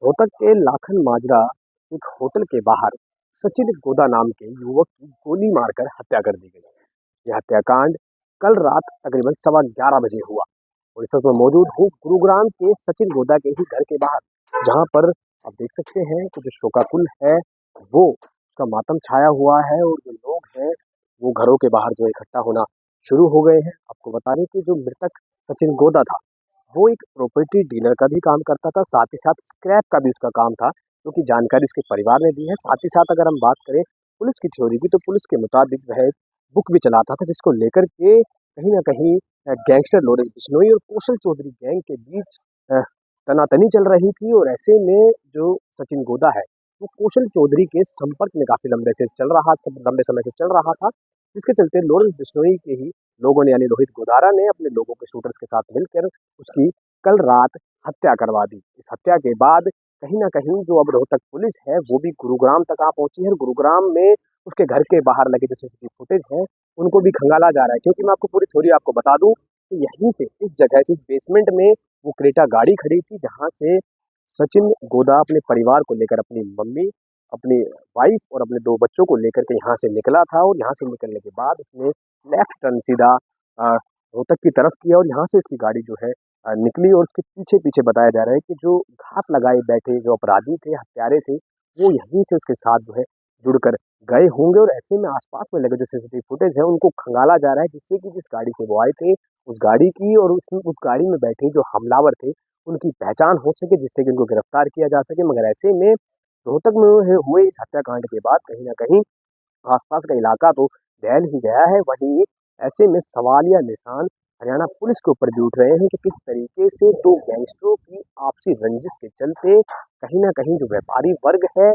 रोहतक के लाखन माजरा एक होटल के बाहर सचिन गोदा नाम के युवक की गोली मारकर हत्या कर दी गई। यह हत्याकांड कल रात तकरीबन 11:15 बजे हुआ और इस वक्त मैं मौजूद हूँ गुरुग्राम के सचिन गोदा के ही घर के बाहर, जहाँ पर आप देख सकते हैं कि जो शोकाकुल है वो उसका मातम छाया हुआ है और जो लोग हैं वो घरों के बाहर जो इकट्ठा होना शुरू हो गए हैं। आपको बता दें कि जो मृतक सचिन गोदा था वो एक प्रॉपर्टी डीलर का भी काम करता था, साथ ही साथ स्क्रैप का भी उसका काम था, जो कि जानकारी उसके परिवार ने दी है। साथ ही साथ अगर हम बात करें पुलिस की थ्योरी की, तो पुलिस के मुताबिक वह एक बुक भी चलाता था, जिसको लेकर के कहीं ना कहीं गैंगस्टर लॉरेंस बिश्नोई और कौशल चौधरी गैंग के बीच तनातनी चल रही थी। और ऐसे में जो सचिन गोदा है वो कौशल चौधरी के संपर्क में काफी लंबे समय से चल रहा था, जिसके चलते लॉरेंस बिश्नोई के ही लोगों ने यानी रोहित गोदारा ने अपने लोगों के शूटर्स के साथ मिलकर उसकी कल रात हत्या करवा दी। इस हत्या के बाद कहीं ना कहीं जो अब रोहतक पुलिस है वो भी गुरुग्राम तक आ पहुंची है। गुरुग्राम में उसके घर के बाहर लगे जो सीसीटीवी फुटेज है उनको भी खंगाला जा रहा है, क्योंकि मैं आपको पूरी थ्योरी आपको बता दूं कि यहीं से इस जगह से इस बेसमेंट में वो क्रेटा गाड़ी खड़ी थी, जहां से सचिन गोदा अपने परिवार को लेकर अपनी मम्मी, अपनी वाइफ और अपने 2 बच्चों को लेकर के यहाँ से निकला था। और यहाँ से निकलने के बाद उसने लेफ्ट टर्न सीधा रोहतक की तरफ किया और यहाँ से इसकी गाड़ी जो है निकली। और उसके पीछे पीछे बताया जा रहा है कि जो घात लगाए बैठे जो अपराधी थे, हत्यारे थे, वो यहीं से उसके साथ जो है जुड़कर गए होंगे। और ऐसे में आसपास में लगे जो सीसीटीवी फुटेज है उनको खंगाला जा रहा है, जिससे कि जिस गाड़ी से वो आए थे उस गाड़ी की और उस गाड़ी में बैठे जो हमलावर थे उनकी पहचान हो सके, जिससे कि उनको गिरफ्तार किया जा सके। मगर ऐसे में रोहतक में हुए इस हत्याकांड के बाद कहीं ना कहीं आसपास का इलाका तो दहल ही गया है। वहीं ऐसे में सवालिया निशान हरियाणा पुलिस के ऊपर भी उठ रहे हैं कि किस तरीके से 2 गैंगस्टरों की आपसी रंजिश के चलते कहीं ना कहीं जो व्यापारी वर्ग है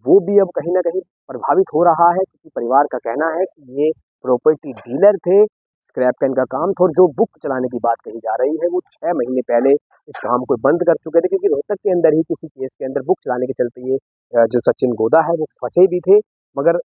वो भी अब कहीं ना कहीं प्रभावित हो रहा है, क्योंकि परिवार का कहना है कि ये प्रॉपर्टी डीलर थे, स्क्रैप का इनका काम था। और जो बुक चलाने की बात कही जा रही है वो 6 महीने पहले इस काम को बंद कर चुके थे, क्योंकि रोहतक के अंदर ही किसी केस के अंदर बुक चलाने के चलते ये जो सचिन गोदा है वो फंसे भी थे। मगर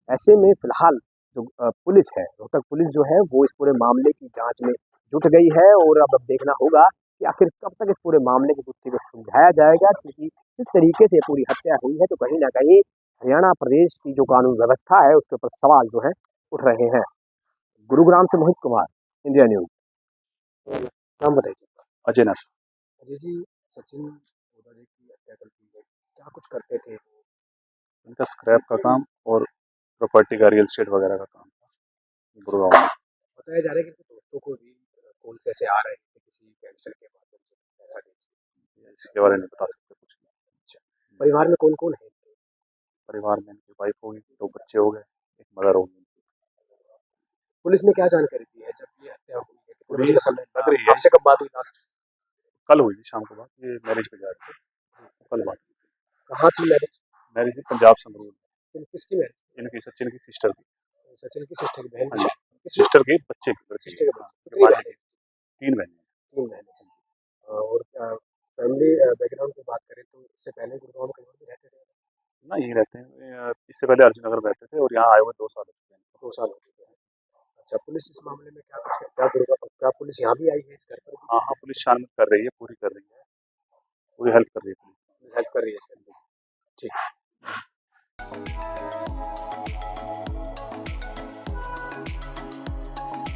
ऐसे में फिलहाल जो पुलिस है, रोहतक पुलिस जो है वो इस पूरे मामले की जांच में जुट गई है। और अब देखना होगा कि आखिर कब तक इस पूरे मामले की गुत्थी को सुलझाया जाएगा, क्योंकि जिस तरीके से पूरी हत्या हुई है तो कहीं ना कहीं हरियाणा प्रदेश की जो कानून व्यवस्था है उसके ऊपर सवाल जो है उठ रहे हैं। गुरुग्राम से मोहित कुमार, इंडिया न्यूज। नाम बताइए। अजय नशा। अजय जी, सचिन गोदा जी की हत्या कर दी गई, क्या कुछ करते थे? इनका स्क्रैप का काम और प्रॉपर्टी का रियल एस्टेट वगैरह का काम था गुड़गांव में। बताया जा रहा है कि कुछ दोस्तों को भी कॉल से आ रहे थे किसी गैंगस्टर के माध्यम से, ऐसा कुछ? इसके बारे में बता सकते कुछ नहीं। अच्छा, परिवार में कौन कौन है? परिवार में इनकी वाइफ होगी, 2 बच्चे हो गए, एक मदर होगी। पुलिस ने क्या जानकारी दी है जब ये हत्या हुई है? कितने बजे का पुलिस समय लग था? रही है आपसे कब बात हुई लास्ट? कल हुई थी शाम को बात, ये मैरिज पे जा रहे थे, कल बात हुई। कहाँ थी मैरिज? मैरिज थी पंजाब संगरूर। किसकी मैरिज? इनकी सचिन की सिस्टर की। सचिन की सिस्टर की बहन हाँ की जी, शादी? सिस्टर के बच्चे की, लड़के सिस्टर के की। हाँ, बच्चे कितनी भांजे बहनें? की 3 बहनें। 3 बहनें। और फैमिली बैकग्राउंड की बात करें तो इससे पहले गुड़गांव में कहीं और भी रहते थे? ना यहीं रहते हैं, इससे पहले अर्जुन नगर रहते थे और यहाँ आए हुए 2 साल हो चुके हैं। 2 साल हो चुके हैं। अच्छा, पुलिस इस मामले में क्या पुलिस यहाँ भी आई है इस घर पर? हाँ हाँ, पुलिस छानबीन कर रही है, पूरी कर रही है, पूरी हेल्प कर रही है पुलिस। हेल्प कर रही है? ठीक।